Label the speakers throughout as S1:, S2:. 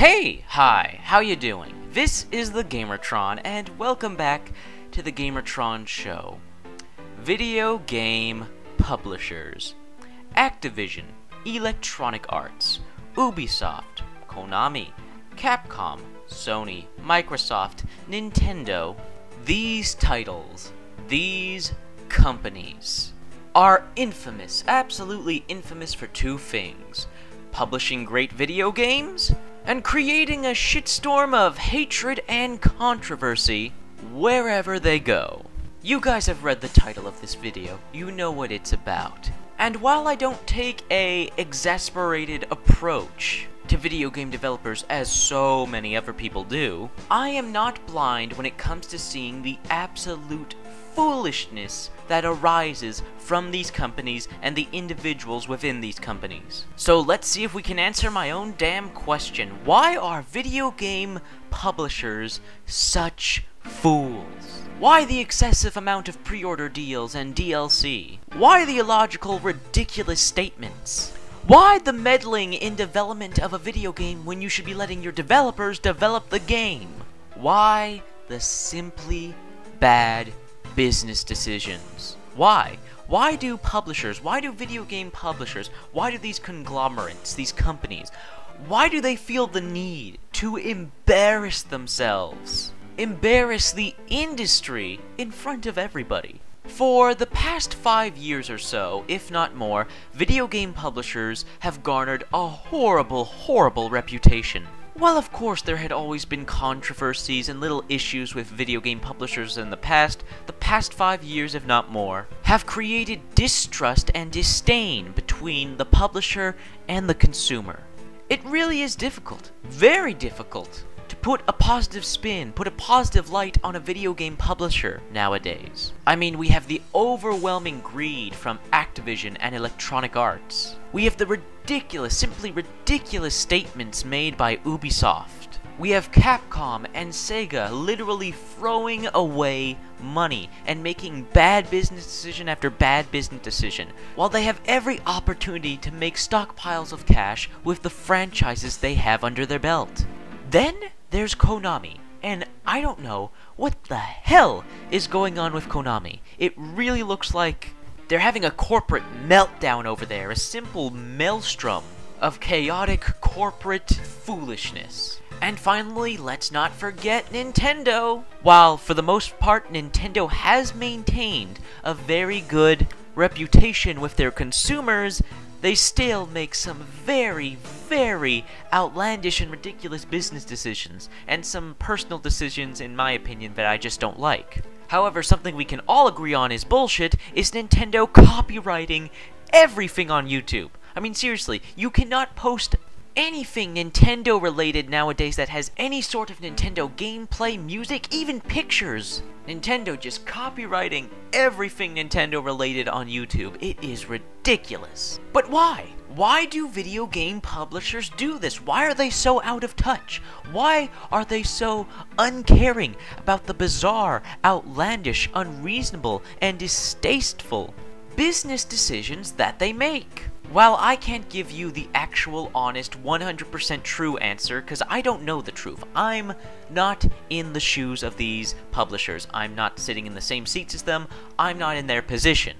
S1: Hey! Hi! How you doing? This is the Gamertron, and welcome back to the Gamertron Show. Video game publishers. Activision, Electronic Arts, Ubisoft, Konami, Capcom, Sony, Microsoft, Nintendo. These titles, these companies, are infamous, absolutely infamous for two things: publishing great video games, and creating a shitstorm of hatred and controversy wherever they go. You guys have read the title of this video, you know what it's about. And while I don't take a exasperated approach to video game developers as so many other people do, I am not blind when it comes to seeing the absolute foolishness that arises from these companies and the individuals within these companies. So let's see if we can answer my own damn question. Why are video game publishers such fools? Why the excessive amount of pre-order deals and DLC? Why the illogical, ridiculous statements? Why the meddling in development of a video game when you should be letting your developers develop the game? Why the simply bad business decisions? Why? Why do publishers, why do video game publishers, why do these conglomerates, these companies, why do they feel the need to embarrass themselves? Embarrass the industry in front of everybody? For the past 5 years or so, if not more, video game publishers have garnered a horrible, horrible reputation. While of course there had always been controversies and little issues with video game publishers in the past 5 years, if not more, have created distrust and disdain between the publisher and the consumer. It really is difficult, very difficult, to put a positive spin, put a positive light on a video game publisher nowadays. I mean, we have the overwhelming greed from Activision and Electronic Arts. We have the ridiculous, simply ridiculous statements made by Ubisoft. We have Capcom and Sega literally throwing away money and making bad business decision after bad business decision, while they have every opportunity to make stockpiles of cash with the franchises they have under their belt. Then there's Konami, and I don't know what the hell is going on with Konami. It really looks like they're having a corporate meltdown over there, a simple maelstrom of chaotic corporate foolishness. And finally, let's not forget Nintendo. While for the most part Nintendo has maintained a very good reputation with their consumers, they still make some very, very outlandish and ridiculous business decisions, and some personal decisions, in my opinion, that I just don't like. However, something we can all agree on is bullshit is Nintendo copyrighting everything on YouTube. I mean, seriously, you cannot post anything Nintendo related nowadays that has any sort of Nintendo gameplay, music, even pictures. Nintendo just copyrighting everything Nintendo related on YouTube. It is ridiculous. But why? Why do video game publishers do this? Why are they so out of touch? Why are they so uncaring about the bizarre, outlandish, unreasonable, and distasteful business decisions that they make? While I can't give you the actual, honest, 100% true answer, because I don't know the truth. I'm not in the shoes of these publishers. I'm not sitting in the same seats as them. I'm not in their position.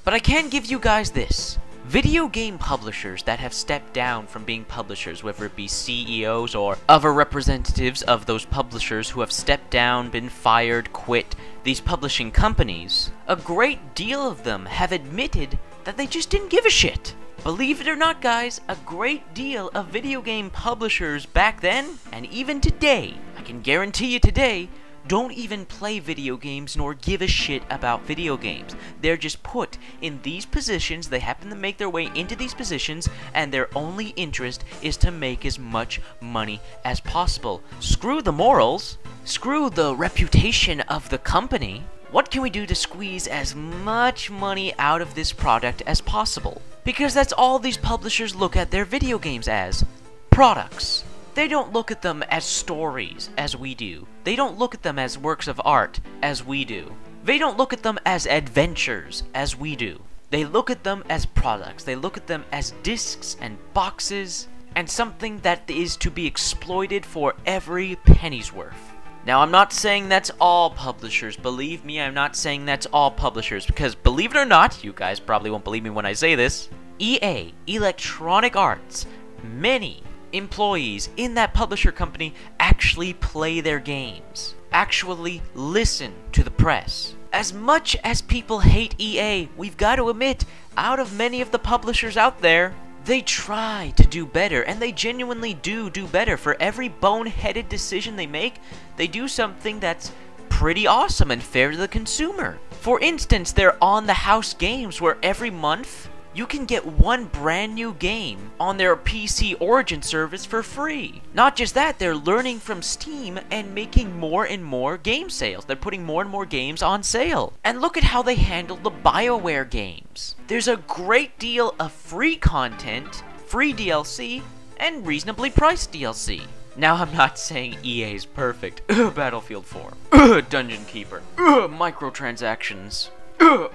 S1: But I can give you guys this. Video game publishers that have stepped down from being publishers, whether it be CEOs or other representatives of those publishers who have stepped down, been fired, quit these publishing companies, a great deal of them have admitted that they just didn't give a shit. Believe it or not, guys, a great deal of video game publishers back then, and even today, I can guarantee you today, don't even play video games nor give a shit about video games. They're just put in these positions, they happen to make their way into these positions, and their only interest is to make as much money as possible. Screw the morals, screw the reputation of the company. What can we do to squeeze as much money out of this product as possible? Because that's all these publishers look at their video games as. Products. They don't look at them as stories, as we do. They don't look at them as works of art, as we do. They don't look at them as adventures, as we do. They look at them as products. They look at them as discs and boxes and something that is to be exploited for every penny's worth. Now, I'm not saying that's all publishers. Believe me, I'm not saying that's all publishers, because believe it or not, you guys probably won't believe me when I say this, EA, Electronic Arts, many employees in that publisher company actually play their games, actually listen to the press. As much as people hate EA, we've got to admit, out of many of the publishers out there, they try to do better, and they genuinely do better. For every boneheaded decision they make, they do something that's pretty awesome and fair to the consumer. For instance, they're on the house games where every month you can get one brand new game on their PC Origin service for free. Not just that, they're learning from Steam and making more and more game sales. They're putting more and more games on sale. And look at how they handle the BioWare games. There's a great deal of free content, free DLC, and reasonably priced DLC. Now, I'm not saying EA is perfect. Battlefield 4. Dungeon Keeper. Microtransactions.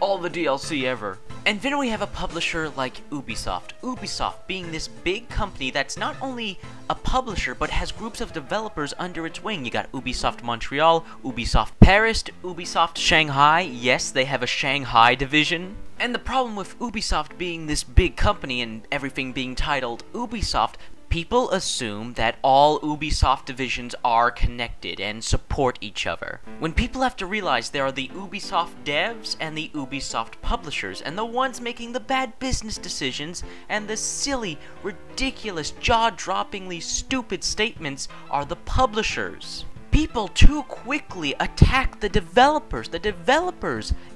S1: All the DLC ever. And then we have a publisher like Ubisoft. Ubisoft being this big company that's not only a publisher, but has groups of developers under its wing. You got Ubisoft Montreal, Ubisoft Paris, Ubisoft Shanghai. Yes, they have a Shanghai division. And the problem with Ubisoft being this big company and everything being titled Ubisoft, people assume that all Ubisoft divisions are connected and support each other, when people have to realize there are the Ubisoft devs and the Ubisoft publishers, and the ones making the bad business decisions and the silly, ridiculous, jaw-droppingly stupid statements are the publishers. People too quickly attack the developers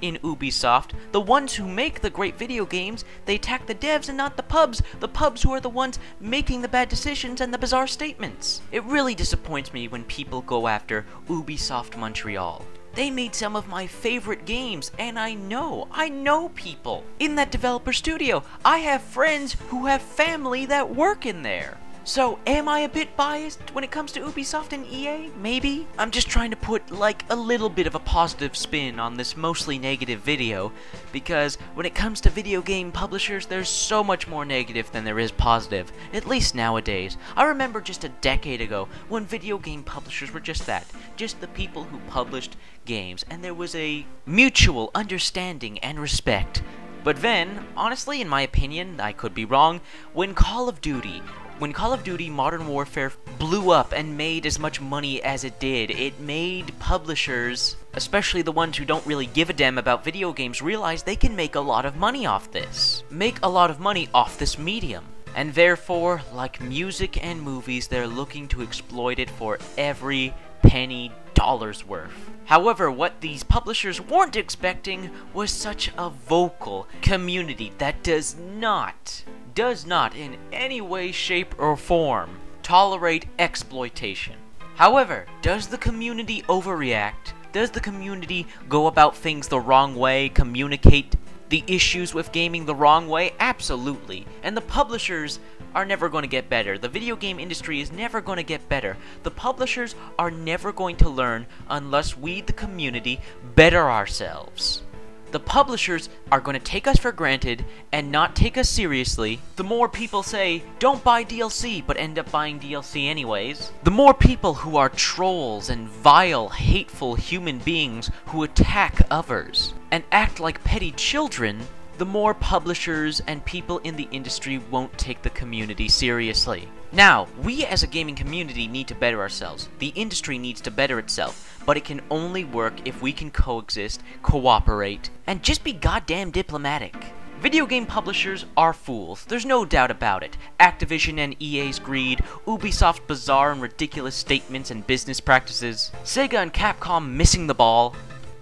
S1: in Ubisoft, the ones who make the great video games. They attack the devs and not the pubs who are the ones making the bad decisions and the bizarre statements. It really disappoints me when people go after Ubisoft Montreal. They made some of my favorite games, and I know people in that developer studio. I have friends who have family that work in there. So, am I a bit biased when it comes to Ubisoft and EA? Maybe? I'm just trying to put, like, a little bit of a positive spin on this mostly negative video, because when it comes to video game publishers, there's so much more negative than there is positive, at least nowadays. I remember just a decade ago, when video game publishers were just that, just the people who published games, and there was a mutual understanding and respect. But then, honestly, in my opinion, I could be wrong, when Call of Duty Modern Warfare blew up and made as much money as it did, it made publishers, especially the ones who don't really give a damn about video games, realize they can make a lot of money off this. Make a lot of money off this medium. And therefore, like music and movies, they're looking to exploit it for every penny dollar's worth. However, what these publishers weren't expecting was such a vocal community that does not in any way, shape, or form tolerate exploitation. However, does the community overreact? Does the community go about things the wrong way, communicate the issues with gaming the wrong way? Absolutely. And the publishers are never going to get better. The video game industry is never going to get better. The publishers are never going to learn unless we, the community, better ourselves. The publishers are going to take us for granted and not take us seriously. The more people say, don't buy DLC, but end up buying DLC anyways. The more people who are trolls and vile, hateful human beings who attack others and act like petty children, the more publishers and people in the industry won't take the community seriously. Now, we as a gaming community need to better ourselves. The industry needs to better itself, but it can only work if we can coexist, cooperate, and just be goddamn diplomatic. Video game publishers are fools, there's no doubt about it. Activision and EA's greed, Ubisoft's bizarre and ridiculous statements and business practices, Sega and Capcom missing the ball,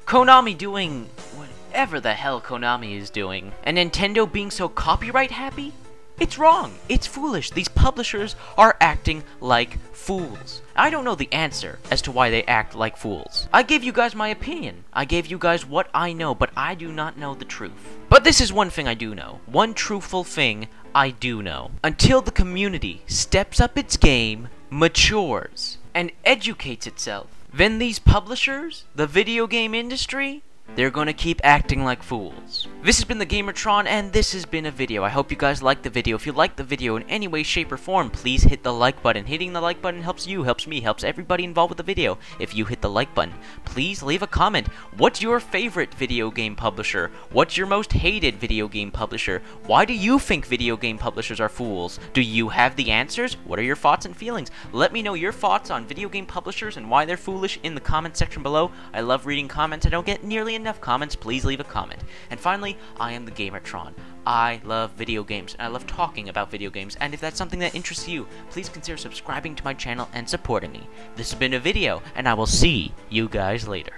S1: Konami doing whatever the hell Konami is doing, and Nintendo being so copyright happy? It's wrong. It's foolish. These publishers are acting like fools. I don't know the answer as to why they act like fools. I gave you guys my opinion. I gave you guys what I know, but I do not know the truth. But this is one thing I do know. One truthful thing I do know. Until the community steps up its game, matures, and educates itself, then these publishers, the video game industry, they're gonna keep acting like fools. This has been the Gamertron, and this has been a video. I hope you guys liked the video. If you liked the video in any way, shape, or form, please hit the like button. Hitting the like button helps you, helps me, helps everybody involved with the video. If you hit the like button, please leave a comment. What's your favorite video game publisher? What's your most hated video game publisher? Why do you think video game publishers are fools? Do you have the answers? What are your thoughts and feelings? Let me know your thoughts on video game publishers and why they're foolish in the comment section below. I love reading comments. I don't get nearly enough comments. Please leave a comment. And finally, I am the Gamertron. I love video games, and I love talking about video games, and if that's something that interests you, please consider subscribing to my channel and supporting me. This has been a video, and I will see you guys later.